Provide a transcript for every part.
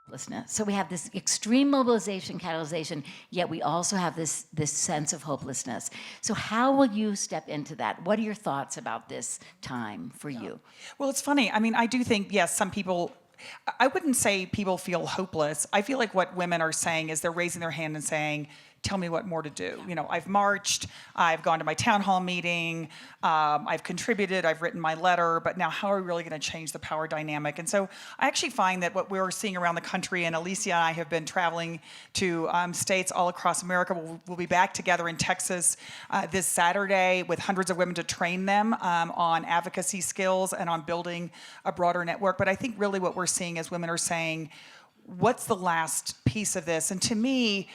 hopelessness. So we have this extreme mobilization, catalyzation, yet we also have this sense of hopelessness. So how will you step into that? What are your thoughts about this time for you? Well, it's funny. I mean, I do think, yes, some people, I wouldn't say people feel hopeless. I feel like what women are saying is they're raising their hand and saying, tell me what more to do. You know, I've marched, I've gone to my town hall meeting, I've contributed, I've written my letter, but now how are we really going to change the power dynamic? And so I actually find that what we're seeing around the country, and Alicia and I have been traveling to states all across America. We'll be back together in Texas this Saturday with hundreds of women to train them on advocacy skills and on building a broader network. But I think really what we're seeing is women are saying, what's the last piece of this? And to me,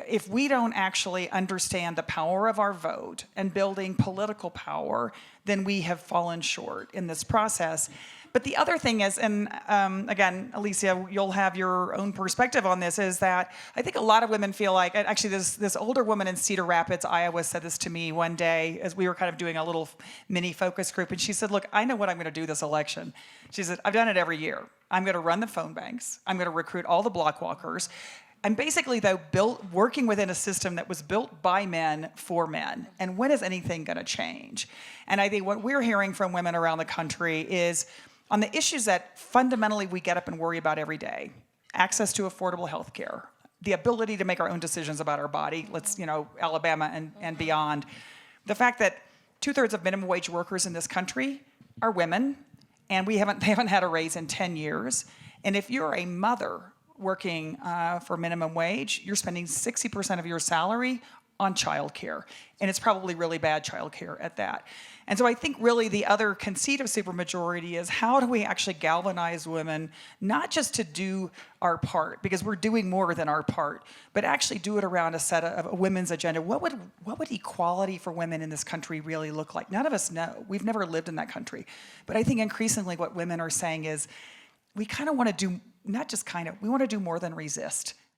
if we don't actually understand the power of our vote and building political power, then we have fallen short in this process. But the other thing is, and again, Alicia, you'll have your own perspective on this, is that I think a lot of women feel like, actually this older woman in Cedar Rapids, Iowa, said this to me one day as we were kind of doing a little mini focus group, and she said, look, I know what I'm going to do this election. She said, I've done it every year. I'm going to run the phone banks. I'm going to recruit all the block walkers. I'm basically, though, working within a system that was built by men for men. And when is anything going to change? And I think what we're hearing from women around the country is on the issues that fundamentally we get up and worry about every day: access to affordable health care, the ability to make our own decisions about our body, Alabama and beyond. The fact that 2/3 of minimum wage workers in this country are women, and they haven't had a raise in 10 years. And if you're a mother working for minimum wage, you're spending 60% of your salary on childcare, and it's probably really bad childcare at that. And so I think really the other conceit of supermajority is, how do we actually galvanize women, not just to do our part, because we're doing more than our part, but actually do it around a set of a women's agenda. What would equality for women in this country really look like? None of us know. We've never lived in that country. But I think increasingly what women are saying is, we kind of want to do, not just kind of, we want to do more than resist.